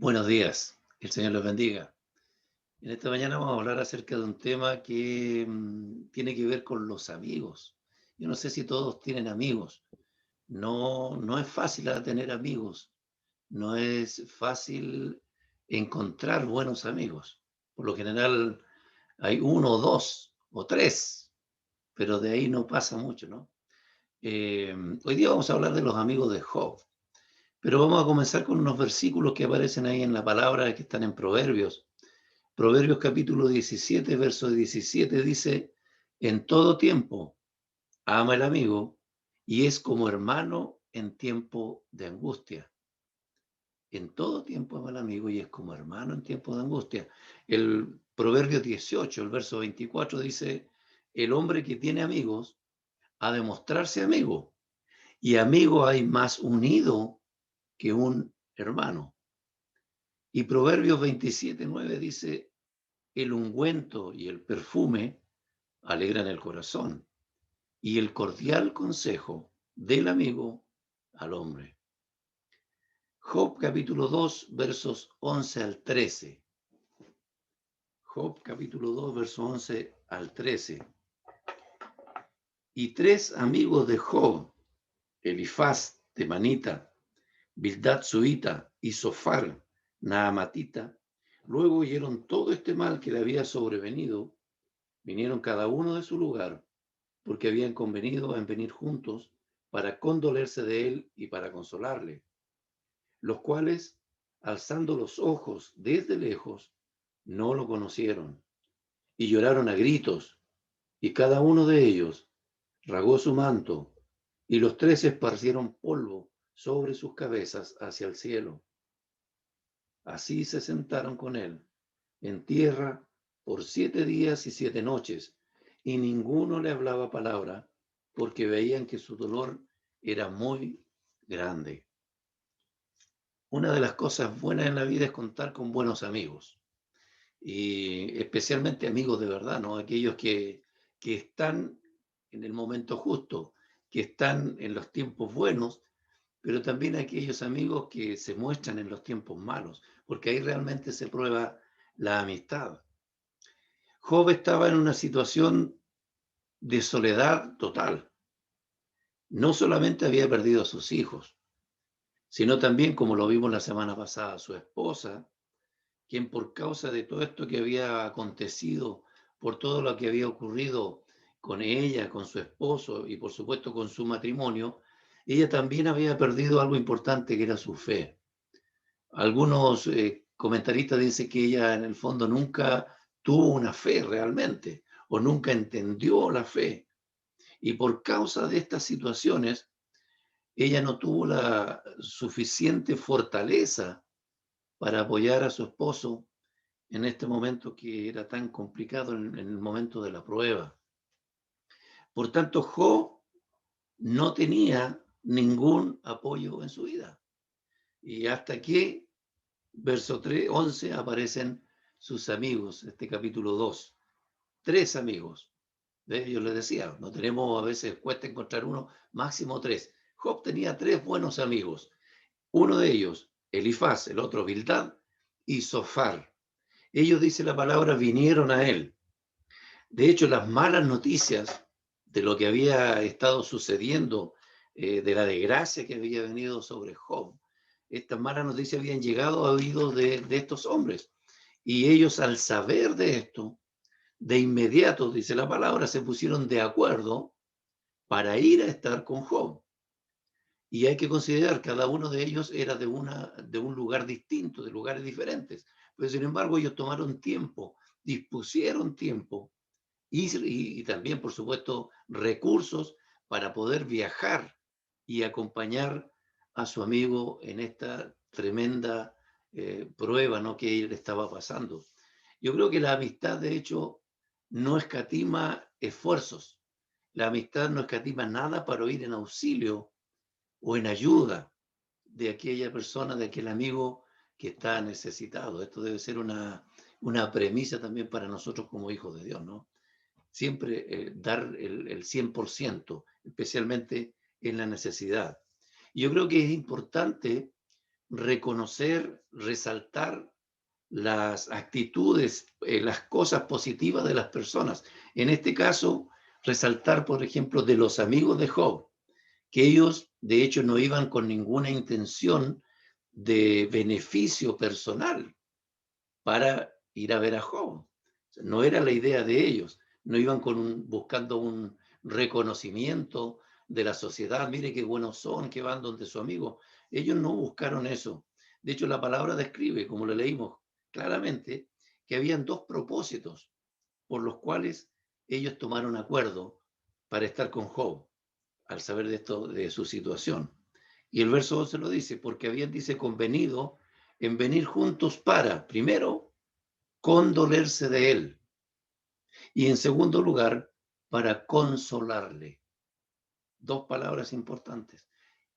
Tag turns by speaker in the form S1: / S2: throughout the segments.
S1: Buenos días, que el Señor los bendiga. En esta mañana vamos a hablar acerca de un tema que tiene que ver con los amigos. Yo no sé si todos tienen amigos. No es fácil tener amigos. No es fácil encontrar buenos amigos. Por lo general hay uno o dos o tres, pero de ahí no pasa mucho, ¿no? Hoy día vamos a hablar de los amigos de Job, pero vamos a comenzar con unos versículos que aparecen ahí en la palabra que están en Proverbios. Proverbios capítulo 17, verso 17 dice, en todo tiempo ama el amigo y es como hermano en tiempo de angustia. En todo tiempo ama el amigo y es como hermano en tiempo de angustia. El Proverbio 18, el verso 24 dice, el hombre que tiene amigos ha de mostrarse amigo y amigo hay más unido que un hermano. Y Proverbios 27, 9 dice, el ungüento y el perfume alegran el corazón y el cordial consejo del amigo al hombre. Job capítulo 2 versos 11 al 13. Job capítulo 2 versos 11 al 13. Y tres amigos de Job, Elifaz temanita, Bildad suita y Sofar naamatita, luego oyeron todo este mal que le había sobrevenido, vinieron cada uno de su lugar porque habían convenido en venir juntos para condolerse de él y para consolarle, los cuales, alzando los ojos desde lejos, no lo conocieron y lloraron a gritos, y cada uno de ellos rasgó su manto, y los tres esparcieron polvo sobre sus cabezas hacia el cielo. Así se sentaron con él en tierra por 7 días y 7 noches, y ninguno le hablaba palabra, porque veían que su dolor era muy grande. Una de las cosas buenas en la vida es contar con buenos amigos, y especialmente amigos de verdad, ¿no? Aquellos que están en el momento justo, que están en los tiempos buenos, pero también aquellos amigos que se muestran en los tiempos malos, porque ahí realmente se prueba la amistad. Job estaba en una situación de soledad total. No solamente había perdido a sus hijos, sino también, como lo vimos la semana pasada, a su esposa, quien por causa de todo esto que había acontecido, por todo lo que había ocurrido con ella, con su esposo y por supuesto con su matrimonio, ella también había perdido algo importante que era su fe. Algunos comentaristas dicen que ella en el fondo nunca tuvo una fe realmente o nunca entendió la fe. Y por causa de estas situaciones, ella no tuvo la suficiente fortaleza para apoyar a su esposo en este momento que era tan complicado en el momento de la prueba. Por tanto, Job no tenía ningún apoyo en su vida. Y hasta que, verso 3, 11, aparecen sus amigos, este capítulo 2. Tres amigos. Yo les decía, no tenemos, a veces cuesta encontrar uno, máximo tres. Job tenía tres buenos amigos. Uno de ellos, Elifaz, el otro, Bildad y Sofar. Ellos, dice la palabra, vinieron a él. De hecho, las malas noticias de lo que había estado sucediendo, de la desgracia que había venido sobre Job, estas malas noticias habían llegado a oídos de estos hombres. Y ellos, al saber de esto, de inmediato, dice la palabra, se pusieron de acuerdo para ir a estar con Job. Y hay que considerar, cada uno de ellos era de un lugar distinto, de lugares diferentes. Pero sin embargo, ellos tomaron tiempo, dispusieron tiempo y también, por supuesto, recursos para poder viajar y acompañar a su amigo en esta tremenda prueba, ¿no?, que él estaba pasando. Yo creo que la amistad, de hecho, no escatima esfuerzos. La amistad no escatima nada para ir en auxilio o en ayuda de aquella persona, de aquel amigo que está necesitado. Esto debe ser una premisa también para nosotros como hijos de Dios, ¿no? Siempre dar el 100%, especialmente en la necesidad. Y yo creo que es importante reconocer, resaltar las actitudes, las cosas positivas de las personas. En este caso, resaltar, por ejemplo, de los amigos de Job, que ellos, de hecho, no iban con ninguna intención de beneficio personal para ir a ver a Job. No era la idea de ellos. No iban buscando un reconocimiento de la sociedad. Mire qué buenos son, que van donde su amigo. Ellos no buscaron eso. De hecho, la palabra describe, como lo leímos claramente, que habían dos propósitos por los cuales ellos tomaron acuerdo para estar con Job, al saber de esto, de su situación. Y el verso 11 lo dice, porque habían, dice, convenido en venir juntos para, primero, condolerse de él, y en segundo lugar, para consolarle. Dos palabras importantes.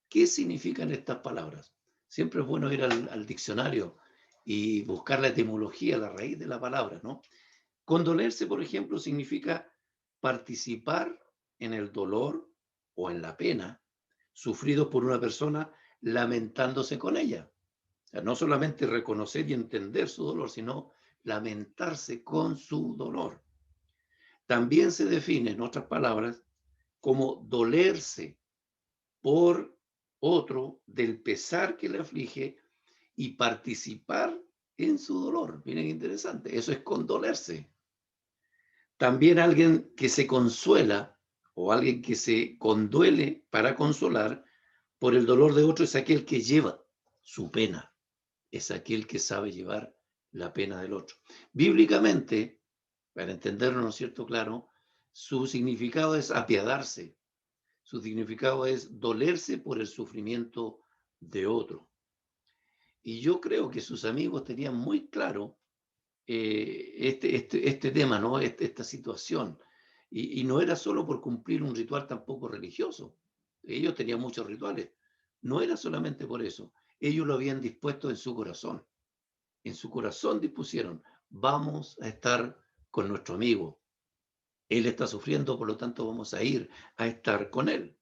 S1: ¿Qué significan estas palabras? Siempre es bueno ir al diccionario y buscar la etimología, la raíz de la palabra, ¿no? Condolerse, por ejemplo, significa participar en el dolor o en la pena sufrido por una persona lamentándose con ella. O sea, no solamente reconocer y entender su dolor, sino lamentarse con su dolor. También se define, en otras palabras, como dolerse por otro del pesar que le aflige y participar en su dolor. Miren, interesante, eso es condolerse. También alguien que se consuela o alguien que se conduele para consolar por el dolor de otro es aquel que lleva su pena, es aquel que sabe llevar la pena del otro. Bíblicamente, para entenderlo, ¿no es cierto? Claro, su significado es apiadarse, su significado es dolerse por el sufrimiento de otro. Y yo creo que sus amigos tenían muy claro este tema, ¿no? Esta situación. Y no era solo por cumplir un ritual tampoco religioso. Ellos tenían muchos rituales. No era solamente por eso. Ellos lo habían dispuesto en su corazón. En su corazón dispusieron, vamos a estar con nuestro amigo. Él está sufriendo, por lo tanto vamos a ir a estar con él.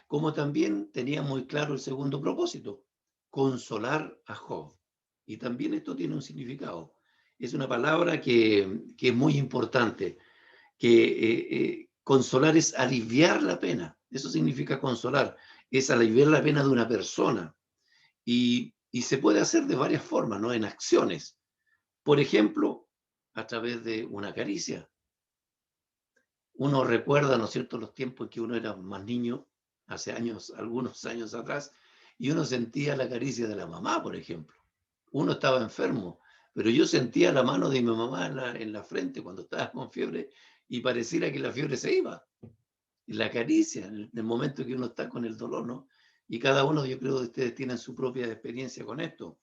S1: Como también tenía muy claro el segundo propósito, consolar a Job. Y también esto tiene un significado. Es una palabra que es muy importante, que consolar es aliviar la pena. Eso significa consolar, es aliviar la pena de una persona. Y se puede hacer de varias formas, ¿no? En acciones. Por ejemplo, a través de una caricia. Uno recuerda, ¿no es cierto?, los tiempos en que uno era más niño, hace años, algunos años atrás, y uno sentía la caricia de la mamá, por ejemplo. Uno estaba enfermo, pero yo sentía la mano de mi mamá en la frente cuando estaba con fiebre y pareciera que la fiebre se iba. Y la caricia, en el momento que uno está con el dolor, ¿no? Y cada uno, yo creo, de ustedes tienen su propia experiencia con esto.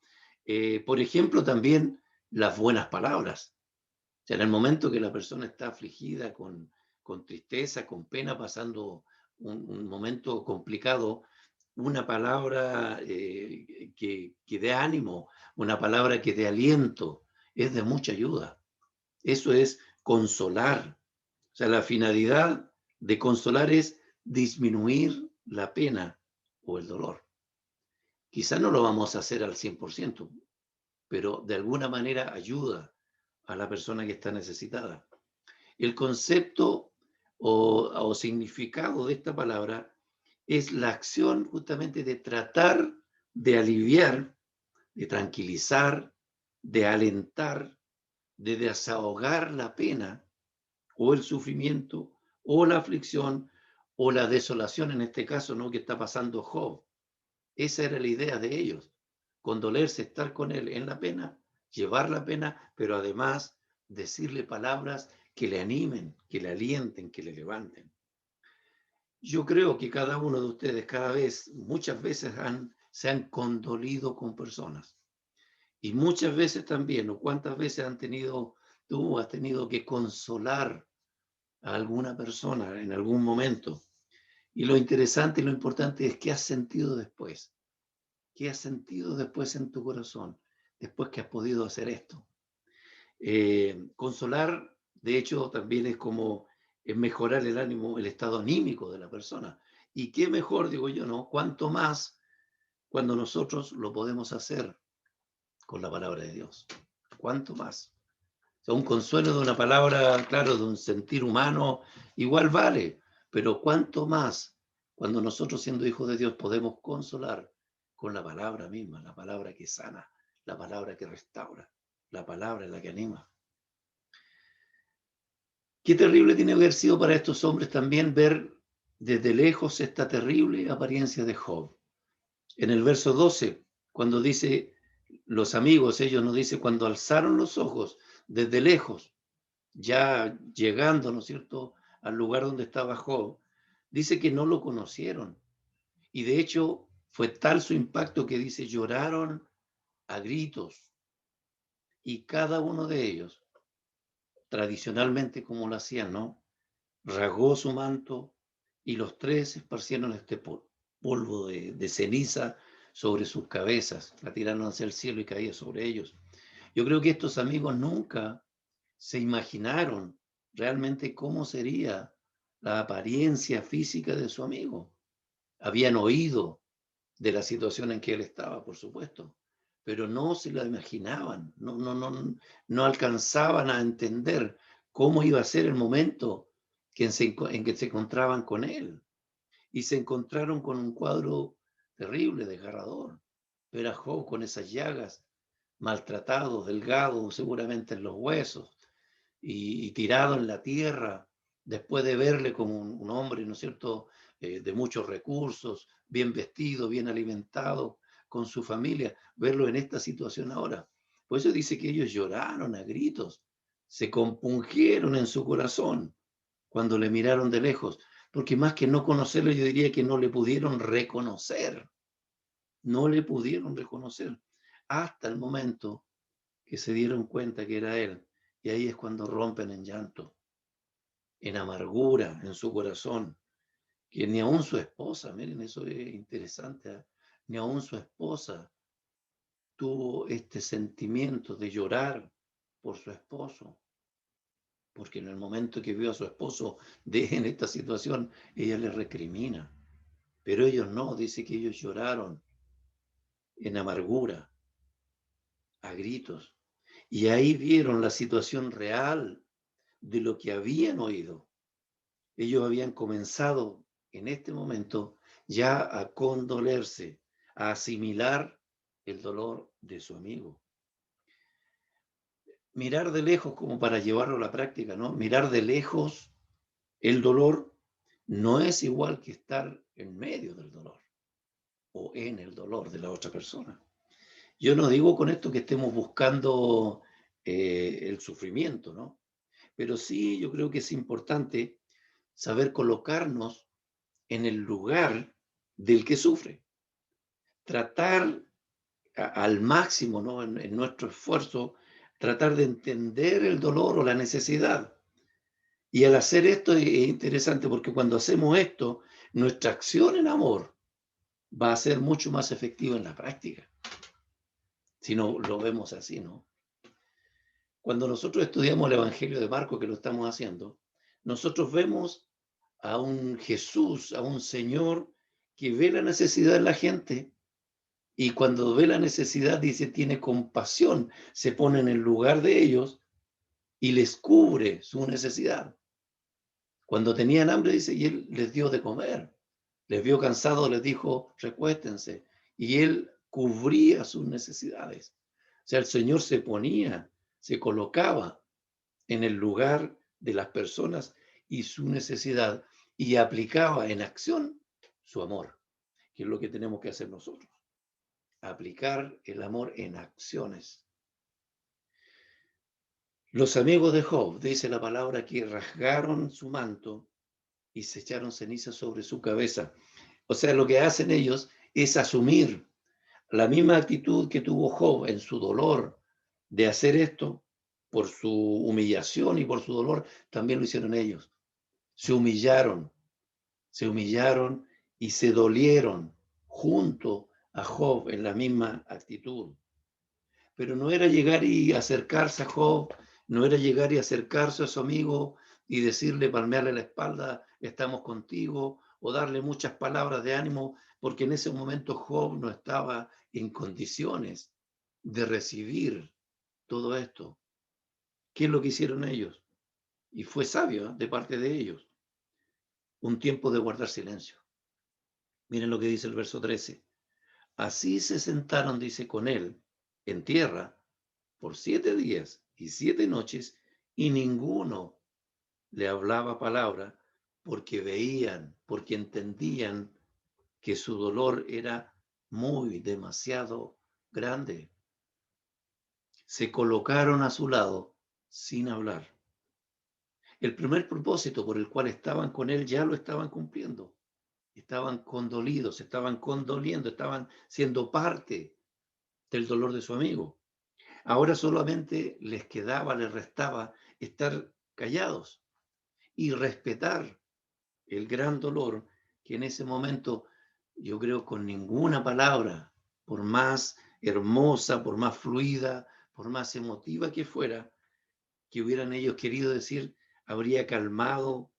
S1: Por ejemplo, también las buenas palabras. O sea, en el momento que la persona está afligida, con tristeza, con pena, pasando un momento complicado, una palabra que dé ánimo, una palabra que dé aliento, es de mucha ayuda. Eso es consolar. O sea, la finalidad de consolar es disminuir la pena o el dolor. Quizás no lo vamos a hacer al 100%, pero de alguna manera ayuda a la persona que está necesitada. El concepto o significado de esta palabra es la acción justamente de tratar de aliviar, de tranquilizar, de alentar, de desahogar la pena o el sufrimiento o la aflicción o la desolación, en este caso, ¿no?, que está pasando Job. Esa era la idea de ellos, condolerse, estar con él en la pena, llevar la pena, pero además decirle palabras que le animen, que le alienten, que le levanten. Yo creo que cada uno de ustedes, muchas veces se han condolido con personas. Y muchas veces también, o cuántas veces tú has tenido que consolar a alguna persona en algún momento. Y lo interesante y lo importante es qué has sentido después. ¿Qué has sentido después en tu corazón? Después que has podido hacer esto. Consolar, de hecho, también es como mejorar el ánimo, el estado anímico de la persona. Y qué mejor, digo yo, ¿no? Cuanto más cuando nosotros lo podemos hacer con la palabra de Dios? ¿Cuánto más? O sea, un consuelo de una palabra, claro, de un sentir humano, igual vale, pero ¿cuánto más cuando nosotros, siendo hijos de Dios, podemos consolar con la palabra misma, la palabra que sana, la palabra que restaura, la palabra en la que anima? Qué terrible tiene que haber sido para estos hombres también ver desde lejos esta terrible apariencia de Job. En el verso 12, cuando dice los amigos, ellos nos dicen, cuando alzaron los ojos desde lejos, ya llegando, ¿no es cierto?, al lugar donde estaba Job, dice que no lo conocieron. Y de hecho fue tal su impacto que dice, lloraron a gritos. Y cada uno de ellos, tradicionalmente como lo hacían, ¿no?, rasgó su manto y los tres esparcieron este polvo de ceniza sobre sus cabezas, la tiraron hacia el cielo y caía sobre ellos. Yo creo que estos amigos nunca se imaginaron realmente cómo sería la apariencia física de su amigo. Habían oído de la situación en que él estaba, por supuesto, pero no se la imaginaban, no alcanzaban a entender cómo iba a ser el momento en que se encontraban con él. Y se encontraron con un cuadro terrible, desgarrador. Ver a Job con esas llagas, maltratado, delgado, seguramente en los huesos, y tirado en la tierra, después de verle como un hombre, ¿no es cierto?, de muchos recursos, bien vestido, bien alimentado, con su familia, verlo en esta situación ahora. Por eso dice que ellos lloraron a gritos, se compungieron en su corazón cuando le miraron de lejos, porque más que no conocerle, yo diría que no le pudieron reconocer, no le pudieron reconocer, hasta el momento que se dieron cuenta que era él. Y ahí es cuando rompen en llanto, en amargura, en su corazón, que ni aún su esposa, miren, eso es interesante, ¿eh?, ni aún su esposa tuvo este sentimiento de llorar por su esposo, porque en el momento que vio a su esposo en esta situación, ella le recrimina, pero ellos no, dice que ellos lloraron en amargura, a gritos, y ahí vieron la situación real de lo que habían oído. Ellos habían comenzado en este momento ya a condolerse, a asimilar el dolor de su amigo. Mirar de lejos como para llevarlo a la práctica, ¿no? Mirar de lejos el dolor no es igual que estar en medio del dolor o en el dolor de la otra persona. Yo no digo con esto que estemos buscando el sufrimiento, ¿no? Pero sí yo creo que es importante saber colocarnos en el lugar del que sufre. Tratar al máximo, ¿no?, en nuestro esfuerzo, tratar de entender el dolor o la necesidad. Y al hacer esto es interesante porque cuando hacemos esto, nuestra acción en amor va a ser mucho más efectiva en la práctica. Si no lo vemos así, ¿no? Cuando nosotros estudiamos el Evangelio de Marcos, que lo estamos haciendo, nosotros vemos a un Jesús, a un Señor que ve la necesidad de la gente y cuando ve la necesidad, dice, tiene compasión, se pone en el lugar de ellos y les cubre su necesidad. Cuando tenían hambre, dice, y él les dio de comer. Les vio cansados, les dijo, recuéstense. Y él cubría sus necesidades. O sea, el Señor se ponía, se colocaba en el lugar de las personas y su necesidad y aplicaba en acción su amor, que es lo que tenemos que hacer nosotros. Aplicar el amor en acciones. Los amigos de Job, dice la palabra, que rasgaron su manto y se echaron cenizas sobre su cabeza. O sea, lo que hacen ellos es asumir la misma actitud que tuvo Job en su dolor de hacer esto, por su humillación y por su dolor, también lo hicieron ellos. Se humillaron y se dolieron junto a Job en la misma actitud. Pero no era llegar y acercarse a Job, no era llegar y acercarse a su amigo y decirle, palmearle la espalda, estamos contigo, o darle muchas palabras de ánimo porque en ese momento Job no estaba en condiciones de recibir todo esto. ¿Qué es lo que hicieron ellos? Y fue sabio, ¿eh?, de parte de ellos, un tiempo de guardar silencio. Miren lo que dice el verso 13. Así se sentaron, dice, con él en tierra por 7 días y 7 noches, y ninguno le hablaba palabra, porque veían, porque entendían que su dolor era muy, demasiado grande. Se colocaron a su lado sin hablar. El primer propósito por el cual estaban con él ya lo estaban cumpliendo. Estaban condolidos, estaban condoliendo, estaban siendo parte del dolor de su amigo. Ahora solamente les quedaba, les restaba estar callados y respetar el gran dolor que en ese momento, yo creo, con ninguna palabra, por más hermosa, por más fluida, por más emotiva que fuera, que hubieran ellos querido decir, habría calmado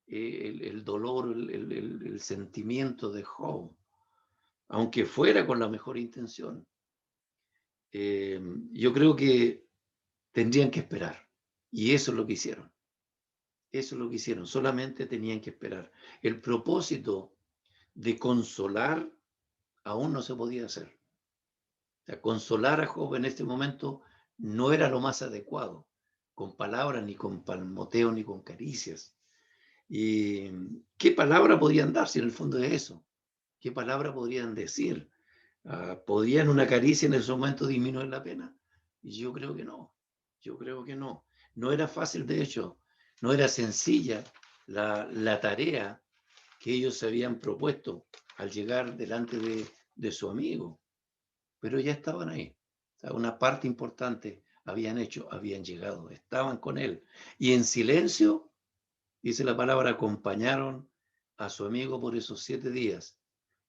S1: el dolor, el sentimiento de Job, aunque fuera con la mejor intención. Yo creo que tendrían que esperar, y eso es lo que hicieron. Eso es lo que hicieron, solamente tenían que esperar. El propósito de consolar aún no se podía hacer. O sea, consolar a Job en este momento no era lo más adecuado, con palabras, ni con palmoteo, ni con caricias. ¿Y qué palabra podrían dar si en el fondo es eso? ¿Qué palabra podrían decir? ¿Podían una caricia en ese momento disminuir la pena? Yo creo que no. Yo creo que no. No era fácil, de hecho, no era sencilla la tarea que ellos se habían propuesto al llegar delante de su amigo, pero ya estaban ahí. O sea, una parte importante habían hecho, habían llegado, estaban con él. Y en silencio, dice la palabra, acompañaron a su amigo por esos 7 días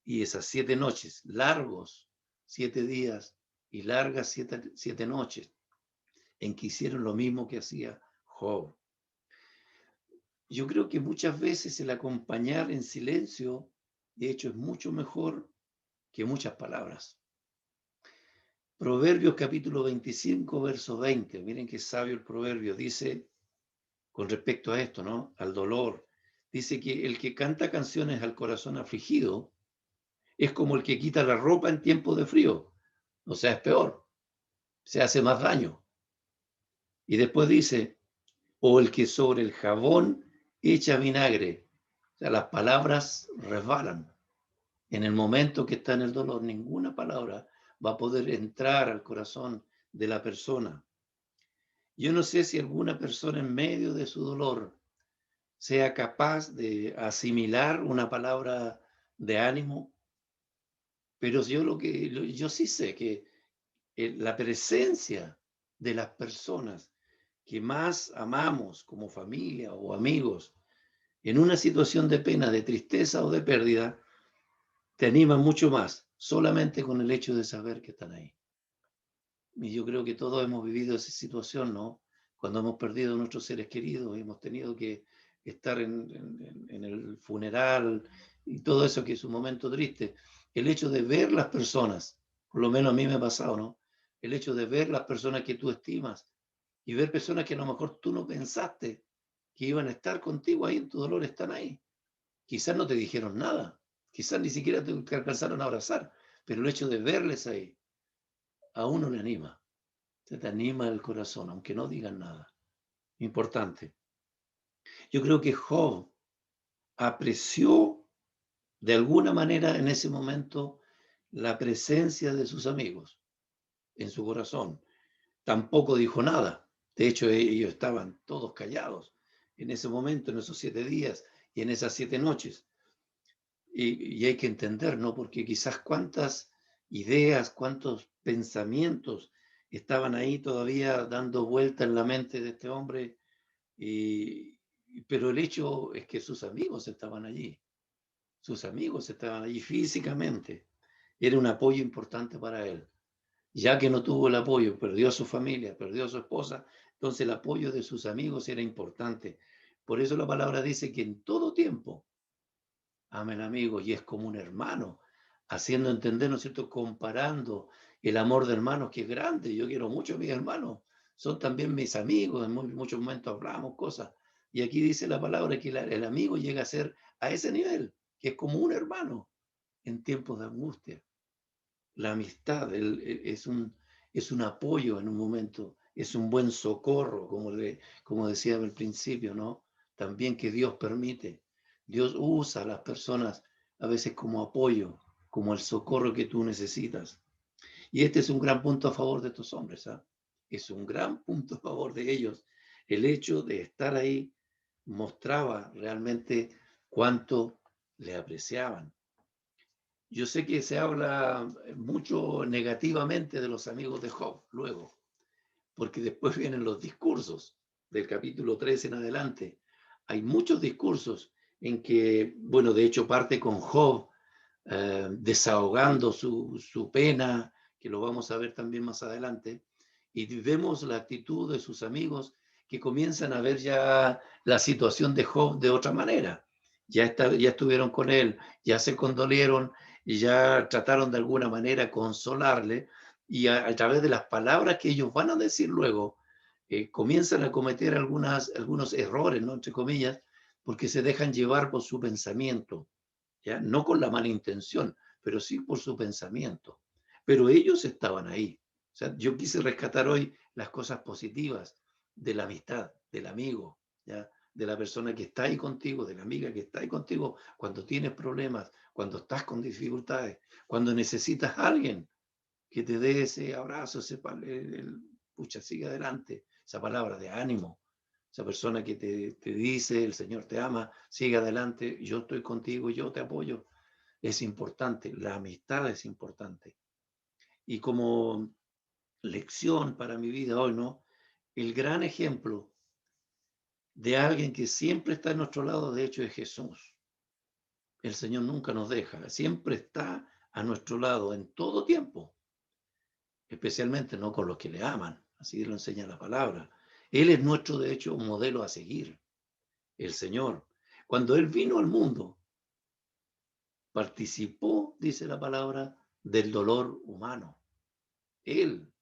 S1: y esas 7 noches, largos 7 días y largas 7 noches, en que hicieron lo mismo que hacía Job. Yo creo que muchas veces el acompañar en silencio, de hecho, es mucho mejor que muchas palabras. Proverbios capítulo 25, verso 20. Miren qué sabio el proverbio. Dice, con respecto a esto, ¿no? Al dolor. Dice que el que canta canciones al corazón afligido es como el que quita la ropa en tiempo de frío. O sea, es peor. Se hace más daño. Y después dice, o el que sobre el jabón echa vinagre. O sea, las palabras resbalan. En el momento que está en el dolor, ninguna palabra va a poder entrar al corazón de la persona. Yo no sé si alguna persona en medio de su dolor sea capaz de asimilar una palabra de ánimo, pero yo sí sé que la presencia de las personas que más amamos como familia o amigos en una situación de pena, de tristeza o de pérdida, te anima mucho más solamente con el hecho de saber que están ahí. Y yo creo que todos hemos vivido esa situación, ¿no? Cuando hemos perdido a nuestros seres queridos, hemos tenido que estar en el funeral y todo eso que es un momento triste. El hecho de ver las personas, por lo menos a mí me ha pasado, ¿no? El hecho de ver las personas que tú estimas y ver personas que a lo mejor tú no pensaste que iban a estar contigo ahí en tu dolor, están ahí. Quizás no te dijeron nada, quizás ni siquiera te alcanzaron a abrazar, pero el hecho de verles ahí a uno le anima, se te anima el corazón, aunque no digan nada. Importante. Yo creo que Job apreció de alguna manera en ese momento la presencia de sus amigos en su corazón. Tampoco dijo nada. De hecho, ellos estaban todos callados en ese momento, en esos 7 días y en esas 7 noches. Y hay que entender, ¿no? Porque quizás cuántas ideas, cuántos pensamientos estaban ahí todavía dando vuelta en la mente de este hombre, pero el hecho es que sus amigos estaban allí, físicamente. Era un apoyo importante para él. Ya que no tuvo el apoyo, perdió a su familia, perdió a su esposa, entonces el apoyo de sus amigos era importante. Por eso la palabra dice que en todo tiempo ama al amigo y es como un hermano. haciendo entender, ¿no es cierto?, comparando el amor de hermanos que es grande. Yo quiero mucho a mis hermanos, son también mis amigos, en muchos momentos hablamos cosas. Y aquí dice la palabra que el amigo llega a ser a ese nivel, que es como un hermano en tiempos de angustia. La amistad es un apoyo en un momento, es un buen socorro, como decía al principio, ¿no? También que Dios permite. Dios usa a las personas a veces como apoyo, como el socorro que tú necesitas. Y este es un gran punto a favor de estos hombres, ¿ah? Es un gran punto a favor de ellos. El hecho de estar ahí mostraba realmente cuánto le apreciaban. Yo sé que se habla mucho negativamente de los amigos de Job luego, porque después vienen los discursos del capítulo 3 en adelante. Hay muchos discursos en que, bueno, de hecho parte con Job desahogando su pena, que lo vamos a ver también más adelante, y vemos la actitud de sus amigos que comienzan a ver ya la situación de Job de otra manera. Ya estuvieron con él, ya se condolieron y ya trataron de alguna manera consolarle, y a través de las palabras que ellos van a decir luego, comienzan a cometer algunos errores, ¿no?, entre comillas, porque se dejan llevar por su pensamiento, ¿ya? No con la mala intención, pero sí por su pensamiento. Pero ellos estaban ahí. O sea, yo quise rescatar hoy las cosas positivas de la amistad, del amigo, ¿ya? De la persona que está ahí contigo, de la amiga que está ahí contigo cuando tienes problemas, cuando estás con dificultades, cuando necesitas a alguien que te dé ese abrazo, pucha, sigue adelante, esa palabra de ánimo, esa persona que te dice, el Señor te ama, sigue adelante, yo estoy contigo, yo te apoyo. Es importante, la amistad es importante. Y como lección para mi vida hoy, ¿no? El gran ejemplo de alguien que siempre está a nuestro lado, de hecho, es Jesús. El Señor nunca nos deja, siempre está a nuestro lado en todo tiempo, especialmente no con los que le aman, así lo enseña la palabra. Él es nuestro, de hecho, modelo a seguir, el Señor. Cuando Él vino al mundo, participó, dice la palabra, del dolor humano. Él,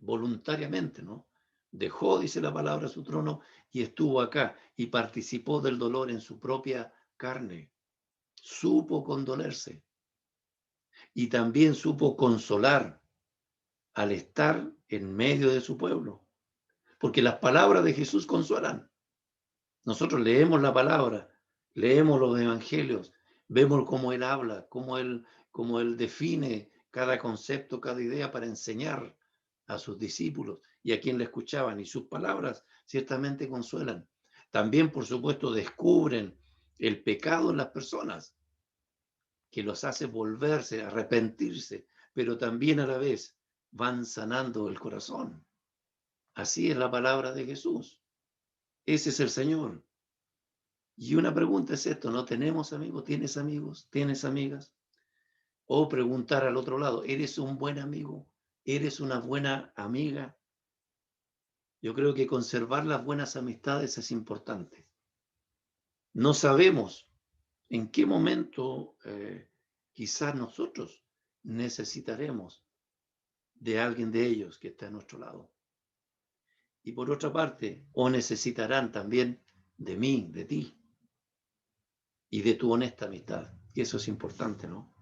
S1: voluntariamente, ¿no? Dejó, dice la palabra, su trono y estuvo acá y participó del dolor en su propia carne. Supo condolerse y también supo consolar al estar en medio de su pueblo. Porque las palabras de Jesús consuelan. Nosotros leemos la palabra, leemos los evangelios, vemos cómo Él habla, cómo él define cada concepto, cada idea para enseñar a sus discípulos y a quien le escuchaban. Y sus palabras ciertamente consuelan. También, por supuesto, descubren el pecado en las personas, que los hace volverse, arrepentirse, pero también a la vez van sanando el corazón. Así es la palabra de Jesús. Ese es el Señor. Y una pregunta es esto, ¿no tenemos amigos? ¿Tienes amigos? ¿Tienes amigas? O preguntar al otro lado, ¿eres un buen amigo? ¿Eres una buena amiga? Yo creo que conservar las buenas amistades es importante. No sabemos en qué momento quizás nosotros necesitaremos de alguien de ellos que está a nuestro lado. Y por otra parte, o necesitarán también de mí, de ti, y de tu honesta amistad. Y eso es importante, ¿no?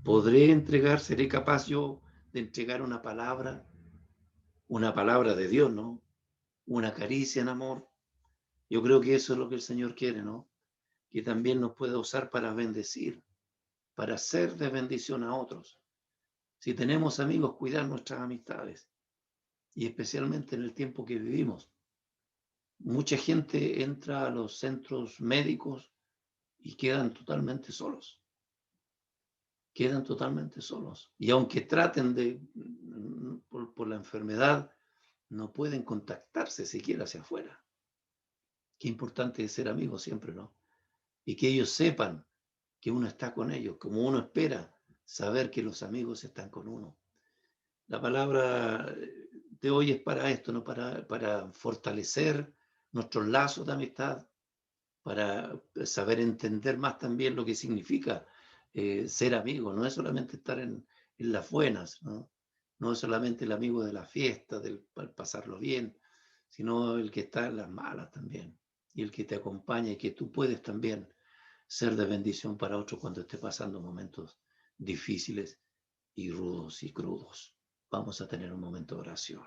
S1: ¿Podré entregar, seré capaz yo de entregar una palabra de Dios, ¿no? Una caricia en amor? Yo creo que eso es lo que el Señor quiere, ¿no? Que también nos pueda usar para bendecir, para ser de bendición a otros. Si tenemos amigos, cuidar nuestras amistades, y especialmente en el tiempo que vivimos. Mucha gente entra a los centros médicos y quedan totalmente solos. Quedan totalmente solos. Y aunque traten por la enfermedad, no pueden contactarse siquiera hacia afuera. Qué importante es ser amigos siempre, ¿no? Y que ellos sepan que uno está con ellos, como uno espera saber que los amigos están con uno. La palabra de hoy es para esto, ¿no? Para fortalecer nuestros lazos de amistad, para saber entender más también lo que significa ser amigo, no es solamente estar en las buenas, ¿no? No es solamente el amigo de la fiesta, del pasarlo bien, sino el que está en las malas también, y el que te acompaña y que tú puedes también ser de bendición para otro cuando esté pasando momentos difíciles y rudos y crudos. Vamos a tener un momento de oración.